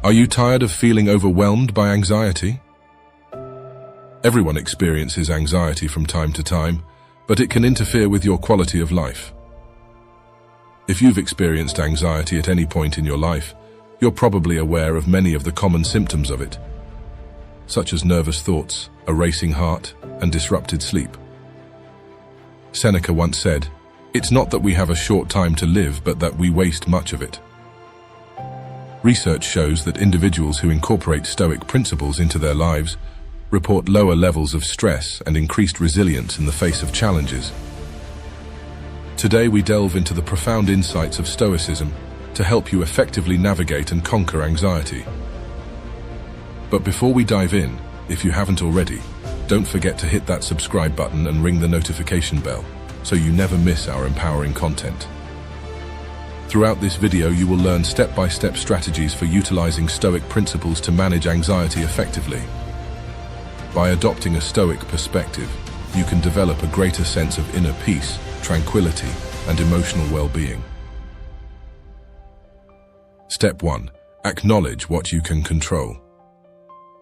Are you tired of feeling overwhelmed by anxiety? Everyone experiences anxiety from time to time, but it can interfere with your quality of life. If you've experienced anxiety at any point in your life, you're probably aware of many of the common symptoms of it, such as nervous thoughts, a racing heart, and disrupted sleep. Seneca once said, "It's not that we have a short time to live, but that we waste much of it." Research shows that individuals who incorporate Stoic principles into their lives report lower levels of stress and increased resilience in the face of challenges. Today we delve into the profound insights of Stoicism to help you effectively navigate and conquer anxiety. But before we dive in, if you haven't already, don't forget to hit that subscribe button and ring the notification bell so you never miss our empowering content. Throughout this video, you will learn step-by-step strategies for utilizing Stoic principles to manage anxiety effectively. By adopting a Stoic perspective, you can develop a greater sense of inner peace, tranquility, and emotional well-being. Step 1. Acknowledge what you can control.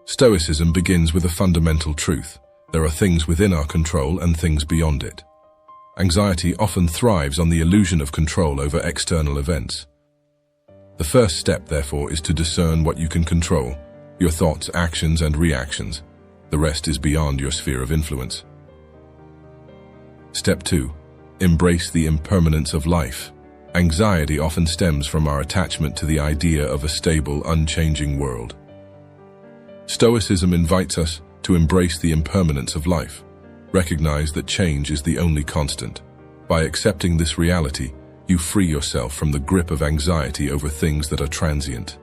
Stoicism begins with a fundamental truth. There are things within our control and things beyond it. Anxiety often thrives on the illusion of control over external events. The first step, therefore, is to discern what you can control, your thoughts, actions, and reactions. The rest is beyond your sphere of influence. Step 2. Embrace the impermanence of life. Anxiety often stems from our attachment to the idea of a stable, unchanging world. Stoicism invites us to embrace the impermanence of life. Recognize that change is the only constant. By accepting this reality, you free yourself from the grip of anxiety over things that are transient.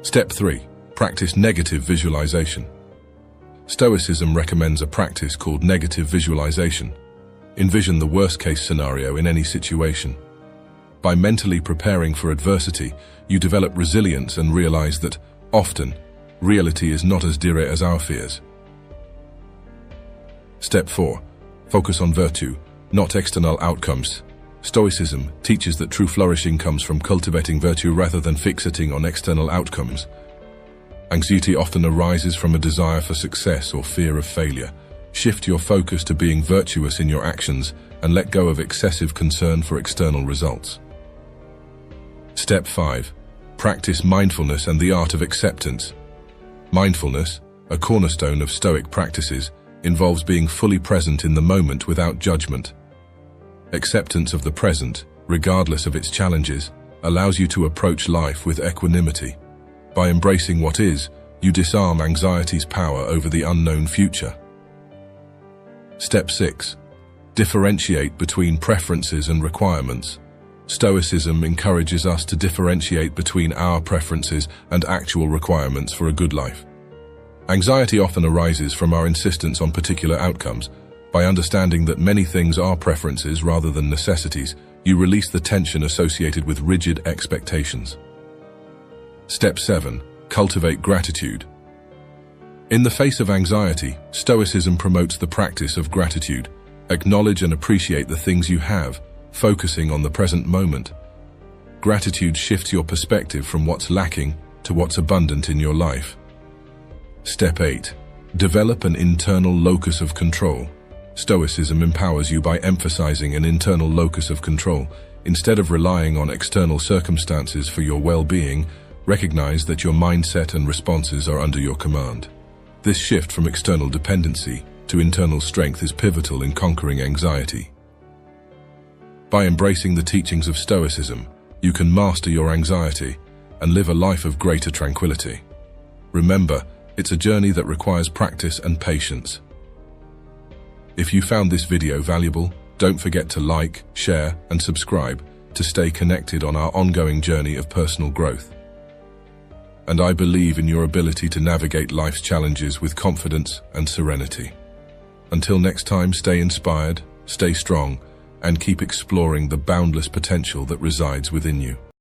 Step 3. Practice negative visualization. Stoicism recommends a practice called negative visualization. Envision the worst-case scenario in any situation. By mentally preparing for adversity, you develop resilience and realize that, often, reality is not as dire as our fears. Step 4. Focus on virtue, not external outcomes. Stoicism teaches that true flourishing comes from cultivating virtue rather than fixating on external outcomes. Anxiety often arises from a desire for success or fear of failure. Shift your focus to being virtuous in your actions and let go of excessive concern for external results. Step 5. Practice mindfulness and the art of acceptance. Mindfulness, a cornerstone of Stoic practices, involves being fully present in the moment without judgment. Acceptance of the present, regardless of its challenges, allows you to approach life with equanimity. By embracing what is, you disarm anxiety's power over the unknown future. Step 6. Differentiate between preferences and requirements. Stoicism encourages us to differentiate between our preferences and actual requirements for a good life. Anxiety often arises from our insistence on particular outcomes. By understanding that many things are preferences rather than necessities, you release the tension associated with rigid expectations. Step 7. Cultivate gratitude. In the face of anxiety, Stoicism promotes the practice of gratitude. Acknowledge and appreciate the things you have, focusing on the present moment. Gratitude shifts your perspective from what's lacking to what's abundant in your life. Step 8. Develop an internal locus of control. Stoicism empowers you by emphasizing an internal locus of control. Instead of relying on external circumstances for your well-being, recognize that your mindset and responses are under your command. This shift from external dependency to internal strength is pivotal in conquering anxiety. By embracing the teachings of Stoicism, you can master your anxiety and live a life of greater tranquility. Remember, it's a journey that requires practice and patience. If you found this video valuable, don't forget to like, share, and subscribe to stay connected on our ongoing journey of personal growth. And I believe in your ability to navigate life's challenges with confidence and serenity. Until next time, stay inspired, stay strong, and keep exploring the boundless potential that resides within you.